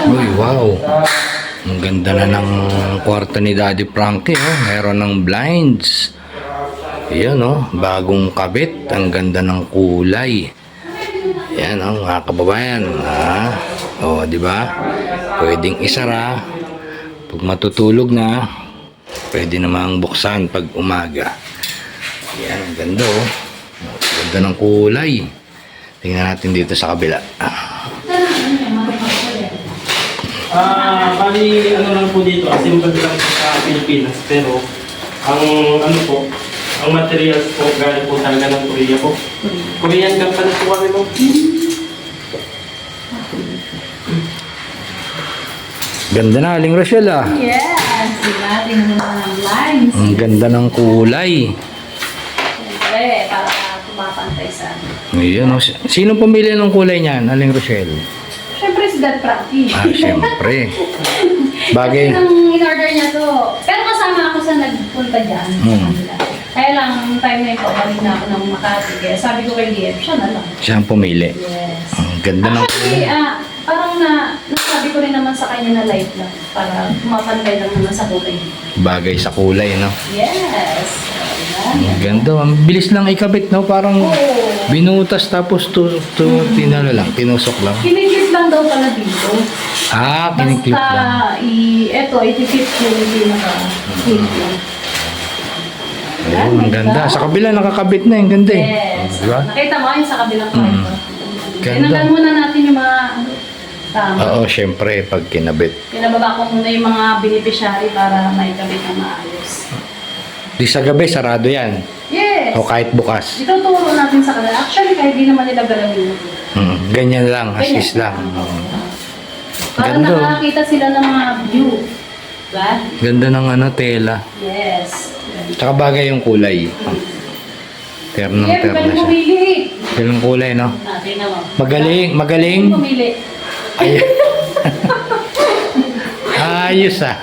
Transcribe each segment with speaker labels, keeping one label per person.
Speaker 1: Uy, wow. Ang ganda na ng kwarto ni Daddy Frankie, oh. Meron ng blinds. Ayan, oh. Bagong kabit. Ang ganda ng kulay. Ayan, oh, mga kababayan. Ah. Oh, di ba? Pwedeng isara. Pag matutulog na, pwede namang buksan pag umaga. Ayan, ang ganda, oh. Ganda ng kulay. Tingnan natin dito sa kabila.
Speaker 2: Bali, ano lang po dito, simple lang sa Pilipinas, pero ang ano po, ang materials po, galing po talaga ng Korea po. Korean company po kami po.
Speaker 1: Ganda na, Aling Rochelle, ah.
Speaker 3: Yes, diba? Tingnan mo na ng lines.
Speaker 1: Ang ganda ng kulay.
Speaker 3: Siyempre, para pumapantay sa
Speaker 1: Ayan, oh. Sino pumili ng kulay niyan, Aling Rochelle?
Speaker 3: Siyempre si Dad Frankie.
Speaker 1: Ah, siyempre. Bagay.
Speaker 3: Kasi nung in-order niya to, pero kasama ako sa nagpunta dyan. Kaya lang, time na yun po, balik na ako ng Makati. Kaya sabi ko kay DF, siya na lang.
Speaker 1: Siya ang pumili.
Speaker 3: Yes.
Speaker 1: Ang ganda ng
Speaker 3: Actually, parang nasabi ko rin naman sa kanya na light lang. Para pumapantay lang naman sa kulay.
Speaker 1: bagay sa kulay, no?
Speaker 3: Yes.
Speaker 1: Ang ganda. Ang bilis lang ikabit, no? Parang binutas tapos tinalo lang, tinusok lang.
Speaker 3: Kiniklip lang daw pala dito.
Speaker 1: Ah, kiniklip lang.
Speaker 3: Basta, ito, itikip yung pinaka-clip lang.
Speaker 1: Ayun, ang ganda. Sa kabila, nakakabit na. Ang ganda, eh.
Speaker 3: Yes.
Speaker 1: Diba?
Speaker 3: Nakita mo yun sa kabilang kwarto.
Speaker 1: Ganda.
Speaker 3: Tinanggal muna natin yung mga tama.
Speaker 1: Oo, syempre, pag kinabit.
Speaker 3: Pinababa ko muna yung mga beneficiary para maikabit na maayos.
Speaker 1: Di sa gabi, sarado yan.
Speaker 3: Yes.
Speaker 1: O kahit bukas.
Speaker 3: Ituturo natin sa kanila. Actually, kahit di naman nila galawin.
Speaker 1: Ganyan lang, assist lang.
Speaker 3: Para
Speaker 1: Ganda.
Speaker 3: nakakita sila ng mga view. Diba?
Speaker 1: Ganda ng tela.
Speaker 3: Yes.
Speaker 1: Tsaka bagay yung kulay. Ternong
Speaker 3: Yeah,
Speaker 1: terno
Speaker 3: pwede
Speaker 1: siya.
Speaker 3: pumili.
Speaker 1: Yung kulay, no?
Speaker 3: Natin naman.
Speaker 1: Magaling.
Speaker 3: Pwede pumili.
Speaker 1: Ay. Ayos, ah.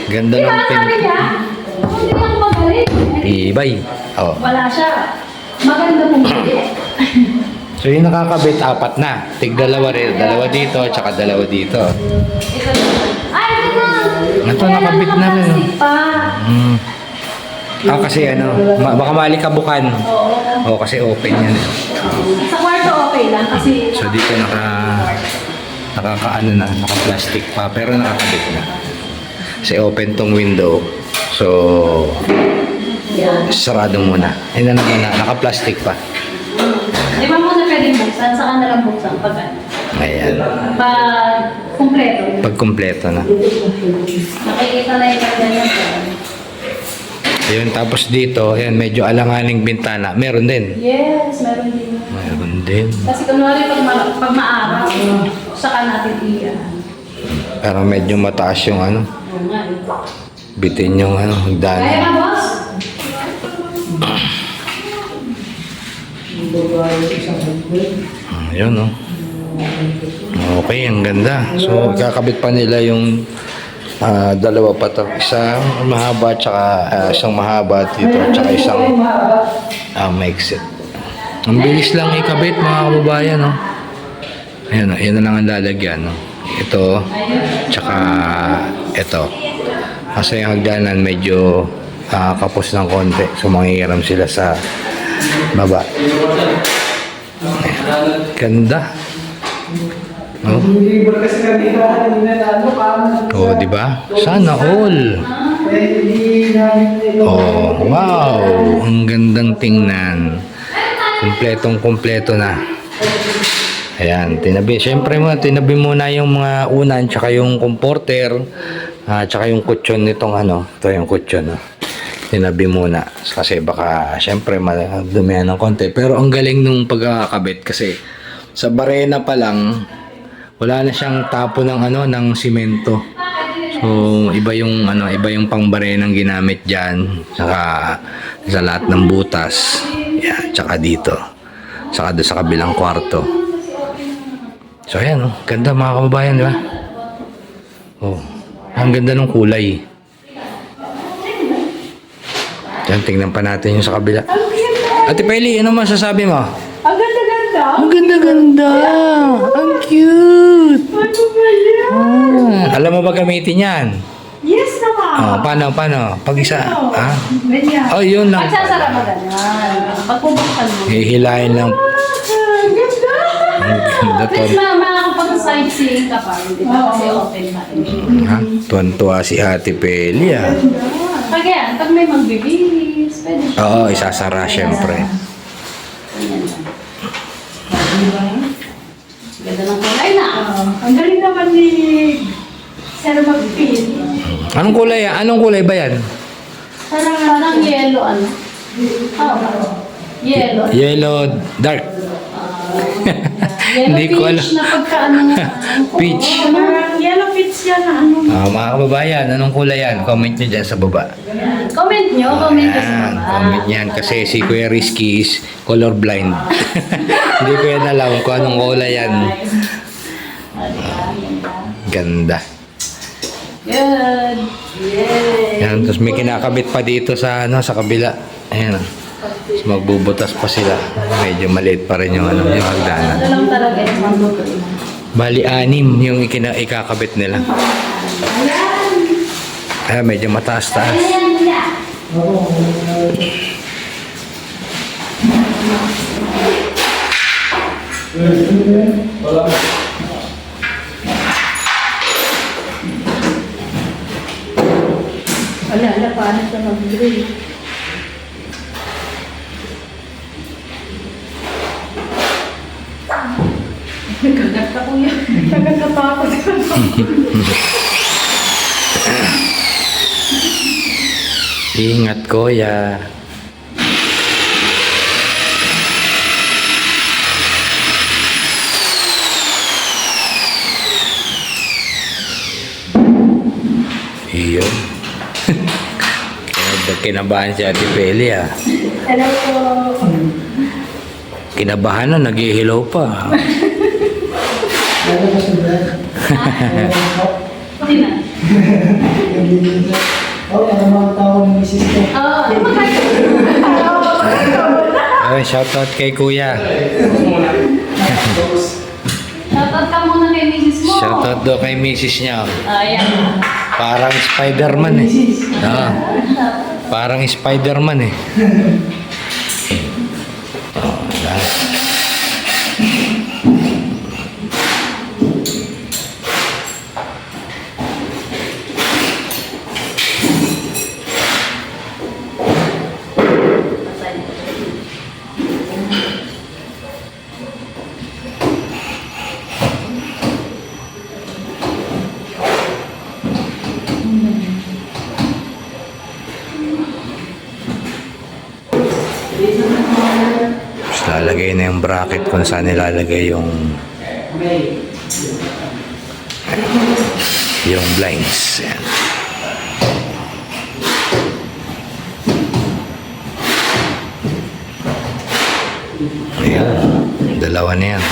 Speaker 1: Ganda
Speaker 3: Di
Speaker 1: ng
Speaker 3: ba sabi
Speaker 1: pink.
Speaker 3: niya? Hindi ako magaling.
Speaker 1: Ibay. Oh.
Speaker 3: Wala siya. Maganda pumili.
Speaker 1: So yung nakakabit, apat na. Tig dalawa rin. Dalawa dito, tsaka dalawa dito.
Speaker 3: Ito. Ay, ito na.
Speaker 1: Ito,
Speaker 3: Kaya
Speaker 1: nakabit
Speaker 3: lang
Speaker 1: na rin.
Speaker 3: nakaplastic pa.
Speaker 1: Kasi baka malikabukan.
Speaker 3: Oo.
Speaker 1: Kasi open yan.
Speaker 3: Sa kwarto okay lang kasi
Speaker 1: So dito naka-plastic pa, pero nakakabit na. Kasi open tong window. So sarado muna. Ayun na naman, naka-plastic pa.
Speaker 3: di ba muna pwedeng buksan? Saka na lang buksan pag ano?
Speaker 1: Ayan.
Speaker 3: Pag kumpleto.
Speaker 1: Pag kumpleto na.
Speaker 3: Nakikita na yung ganyan.
Speaker 1: Ayun, tapos dito, ayan, medyo alanganing bintana. Meron din.
Speaker 3: Yes, meron din.
Speaker 1: Meron din.
Speaker 3: Kasi kunwari pag maaraw, saka natin iyan.
Speaker 1: Pero medyo mataas yung
Speaker 3: Oo nga eh.
Speaker 1: bitin yung
Speaker 3: Kaya
Speaker 1: hagdanan.
Speaker 3: na, boss?
Speaker 1: Ayun, no? Okay, ang ganda. So, ikakabit pa nila yung dalawa pa to. Isang mahaba, tsaka isang mahaba dito, tsaka isang maiksit. Ang bilis lang ikabit, mga kababayan, no? Ayan, no? Yan na lang ang lalagyan, no? Ito, tsaka ito. Kasi yung hagdanan medyo kapos ng konti. So, manghihiram sila sa baba. Ayan. Ganda. No? Oh, di ba? Sana all. Oh, wow. Ang gandang tingnan. Kumpletong-kumpleto na. Ayan, tinabi. Siyempre tinabi muna yung mga unan, tsaka yung comforter, tsaka yung kutsyon nitong ito yung kutsyon. Tinabi muna. Kasi baka, siyempre, madumihan ng konti. Pero ang galing nung pagkakabit kasi sa barena pa lang, wala na siyang tapo ng ng simento. So iba yung pangbarenang ginamit diyan, saka sa lahat ng butas. Yan, tsaka dito. Saka doon sa kabilang kwarto. So ayan, ganda mga kababayan, di ba? Oh, ang ganda ng kulay. Yan, tingnan pa natin yung sa kabila. Ate Peli, ano masasabi mo?
Speaker 3: Ang ganda-ganda!
Speaker 1: Ang ganda-ganda. Ang cute. Alam mo ba gamitin yan?
Speaker 4: Yes naman.
Speaker 1: Paano? Pag isa, ha?
Speaker 4: Ganyan.
Speaker 1: Oh, yun lang.
Speaker 3: Magsasara mo ganyan. Pagpupuksan mo.
Speaker 1: Hihilahin lang.
Speaker 4: Ganda.
Speaker 1: Ang ganda to.
Speaker 3: Please, makakapag-sightseeing ka pa. Hindi ba? Kasi open pa rin.
Speaker 1: Ha? Tuwan-tuwa si Ate Peli, ah.
Speaker 3: Pag yan, pag may magbibihis, pwede siya.
Speaker 1: Oo, isasara syempre.
Speaker 3: Ganyan lang. Ganda ng kulay na.
Speaker 4: Ang galing naman ni Sir Magpil.
Speaker 1: Anong kulay yan? Anong kulay ba yan?
Speaker 3: Parang yellow, ano? Yellow.
Speaker 1: Yellow dark.
Speaker 3: Yellow
Speaker 1: Hindi ko alam.
Speaker 3: peach na pagkaano nga.
Speaker 1: Peach.
Speaker 4: Parang yellow pits yan na ano.
Speaker 1: Mga kababayan, anong kulay yan? Comment nyo dyan sa baba.
Speaker 3: Comment nyo sa
Speaker 1: Ayan,
Speaker 3: baba.
Speaker 1: comment yan. Kasi si Kuya Rizky is colorblind. Hindi ko yan alam kung anong kulay yan. Ganda.
Speaker 3: Good. Yay.
Speaker 1: Yan, tapos may kinakabit pa dito sa sa kabila. Ayan. Tapos magbubutas pa sila. Medyo maliit pa rin yung yung hagdanan.
Speaker 3: Ito lang talaga yung mabuto.
Speaker 1: Bali, 6 yung ikakabit nila. Kaya medyo mataas-taas.
Speaker 4: Wala, paano ito mag-grill?
Speaker 3: Nagkagata ko yan.
Speaker 4: Nagkakatakot.
Speaker 1: Ingat, Kuya. Iyon. Kinabahan si Ate Peli, ah.
Speaker 4: Hello po.
Speaker 1: Kinabahan na, nag-i-hello pa.
Speaker 3: Okay na.
Speaker 5: Oo, ang mga tao ng misis ko.
Speaker 3: Oo, makain.
Speaker 1: Ay, shoutout kay Kuya.
Speaker 3: Shoutout ka muna kay Mrs. mo.
Speaker 1: Shoutout daw kay misis niya.
Speaker 3: Ayan.
Speaker 1: Parang Spider-Man eh. Parang Spider-Man eh. Oh, lahat. Tapos lalagay na yung bracket kung saan nilalagay yung blinds. Yan. Ayan. Dalawa na yan.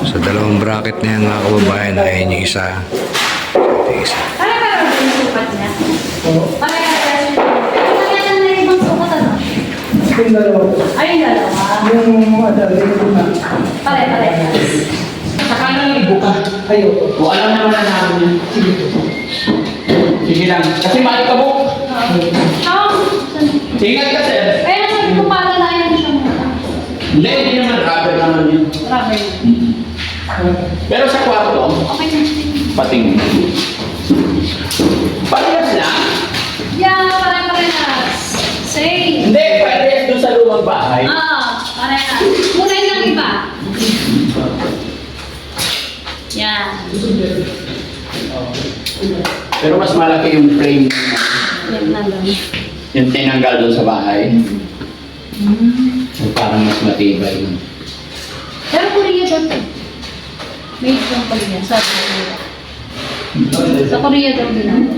Speaker 1: Sa dalawang bracket na yan, mga kababayan, ayun yung isa. Ito yung isa.
Speaker 3: Pare-pareho ba yung sukat niya? Pare-pareho yung sukat. Pero kaya na ibang sukat, ano?
Speaker 5: Yung dalawa po.
Speaker 3: Ay, yung dalawa.
Speaker 5: Yung adali ko na.
Speaker 3: Pare-pareho.
Speaker 2: Saka na lang ibuka.
Speaker 5: Ayo.
Speaker 2: O alam naman na namin yun.
Speaker 5: Sige po.
Speaker 2: Sige lang. Kasi mahal ka mo. Ingat ka, sir.
Speaker 3: Kaya sabi ko para na yan siya muna.
Speaker 2: Hindi naman. Rubber naman yun.
Speaker 3: Rubber.
Speaker 2: Pero sa kwarto,
Speaker 3: Okay na.
Speaker 2: pating. Parehas na?
Speaker 3: Yeah, pare-parehas. Same.
Speaker 2: Hindi, parehas doon sa lumang bahay.
Speaker 3: Parehas. Kulay lang iba. Yan.
Speaker 2: Pero mas malaki yung frame
Speaker 3: Yan na lang.
Speaker 2: yung tinanggal doon sa bahay. So, parang mas matibay yun.
Speaker 3: Pero Korea daw to. Made from Korea. Sa Korea. Sa Korea daw din ako.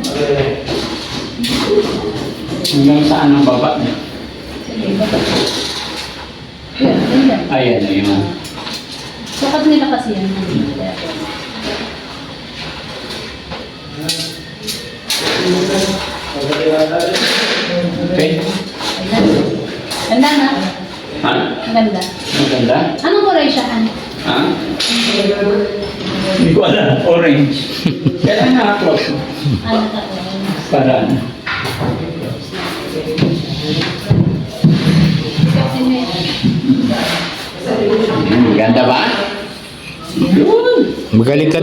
Speaker 2: Hanggang saan ang baba niya?
Speaker 3: Sige, baba. Yan, yan.
Speaker 2: Ayan na yun.
Speaker 3: Sukat nila kasi yan.
Speaker 2: Okay?
Speaker 3: Ganda na.
Speaker 6: Ha?
Speaker 3: Maganda.
Speaker 6: Maganda?
Speaker 3: Anong kulay siya, Han?
Speaker 6: Ha? Hindi ko alam. Orange. Kailan naka-close?
Speaker 3: Ano ka?
Speaker 6: Para ano? Ganda ba? Yun.
Speaker 1: Magaling ka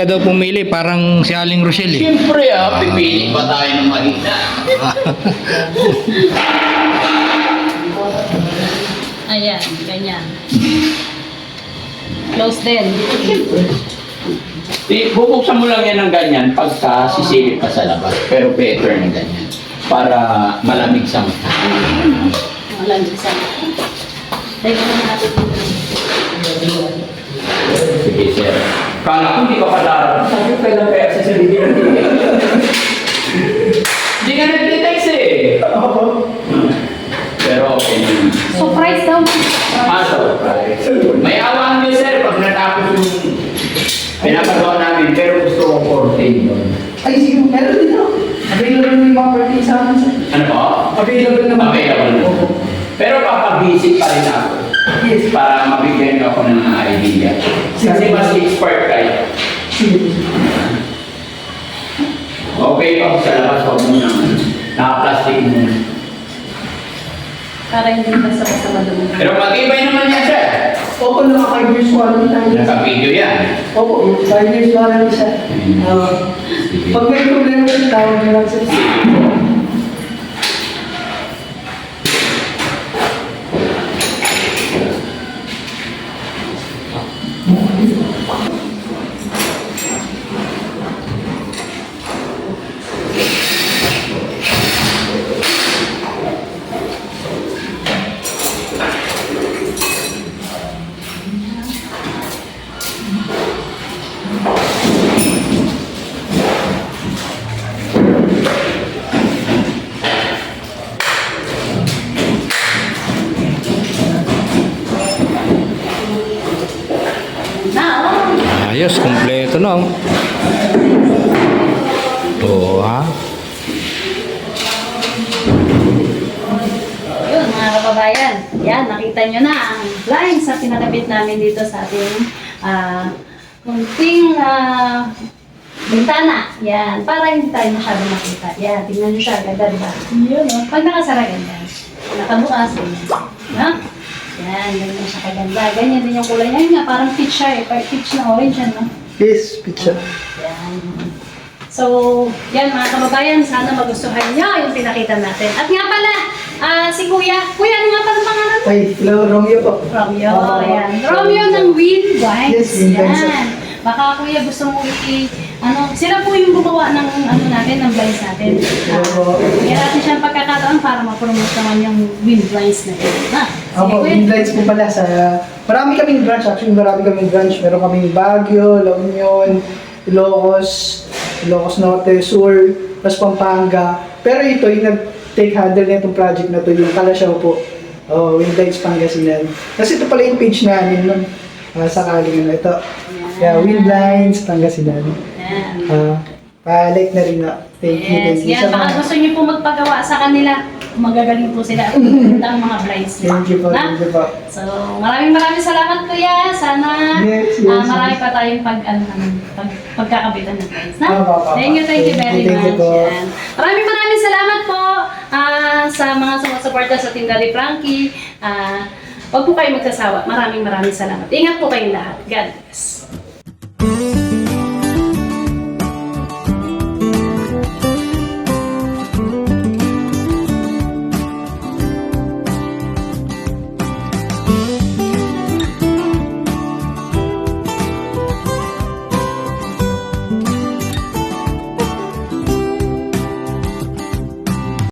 Speaker 1: daw pumili, parang si Aling Rochelle eh.
Speaker 6: Siyempre pipili pa tayo ng maganda.
Speaker 3: Ayan, ganyan. Close din.
Speaker 6: Bubuksan mo lang yan ng ganyan pagka sisilip ka sa labas. Pero better na ganyan. Para malamig sa mata.
Speaker 3: Malamig sa. Teka na natin.
Speaker 6: Sige, sir. Kala ko hindi ka pala. Sabi ko kailan kaya sa sarili ng Hindi ka nag-text eh. Pero okay naman.
Speaker 3: Surprise daw.
Speaker 6: Surprise. May awa niyo, sir, pag natapos yung pinapagawa namin, pero gusto kong 14 doon.
Speaker 5: Ay, sige, meron din ako. Available na yung mga birthday sa amin, sir.
Speaker 6: Ano po?
Speaker 5: Available naman.
Speaker 6: Available na. Pero papavisit pa rin ako.
Speaker 5: Yes.
Speaker 6: Para mabigyan niyo ako ng idea. Kasi mas expert kayo.
Speaker 5: Sige.
Speaker 6: Okay pa ako sa labas, huwag mo naman. Naka-plastic mo.
Speaker 3: Para hindi basta-basta madumi.
Speaker 6: Pero matibay naman yan, sir.
Speaker 5: Opo, naka 5 years warranty tayo.
Speaker 6: Naka-video yan.
Speaker 5: Opo, 5 years warranty siya.
Speaker 6: Sige.
Speaker 5: Pag may problema siya, tawag niyo lang sir.
Speaker 1: Ayos, kumpleto na oh. Oo ha.
Speaker 3: Yun, mga kababayan. Yan, nakita nyo na ang blinds na pinakabit namin dito sa ating kunting bintana. Yan, para hindi tayo masyado makita. Yan, tingnan nyo siya, ganda diba? Yun, oh. Pag nakasara, ganda. Nakabukas, ganyan. Ha? Yan, ganyan siya kaganda. Ganyan din yung kulay niya. Yun nga, parang peach siya eh. Parang peach na orange yan, no?
Speaker 5: Yes, picture.
Speaker 3: Yan. So, yan mga kababayan, sana magustuhan nyo yung pinakita natin. At nga pala, si Kuya, ano nga pala pangalan mo?
Speaker 5: Ay, hello, Romeo po.
Speaker 3: Romeo, yan. Romeo ng Wind Wines.
Speaker 5: Yes, Wind Wines.
Speaker 3: Yan. Baka Kuya gusto mo sila po yung gumawa ng natin, ng blinds natin. Kaya natin siyang pagkakataon para ma-promote naman yung Wind Wines na yun. Sige
Speaker 5: Ako,
Speaker 3: Kuya.
Speaker 5: invites po pala sa... Marami kaming branch, actually marami kaming branch. Meron kaming Baguio, La Union, Ilocos Norte, Sur, Las Pampanga. Pero ito, yung nag-take handle na itong project na to, yung Kalasyaw po. Winlights Pangasinan. Kasi ito pala yung page namin nun. Sakaling na ito. Yeah, Windlines Pangasinan.
Speaker 3: Yan.
Speaker 5: Pa-like na rin na. Thank you.
Speaker 3: Yes,
Speaker 5: Thank you
Speaker 3: yan.
Speaker 5: sa
Speaker 3: Baka
Speaker 5: mga...
Speaker 3: gusto niyo po magpagawa sa kanila. Magagaling po sila at maganda ang mga blinds nila.
Speaker 5: Thank you po,
Speaker 3: Na?
Speaker 5: thank you po.
Speaker 3: So, maraming salamat Kuya. Sana
Speaker 5: Yes,
Speaker 3: marami pa tayong pagkakabitan ng blinds. Na? Thank you very
Speaker 5: Thank you
Speaker 3: much.
Speaker 5: po.
Speaker 3: Yan. Maraming salamat po sa mga sumusuporta sa Tinda ni Frankie. Huwag po kayo magsasawa. Maraming salamat. Ingat po kayong lahat. God bless.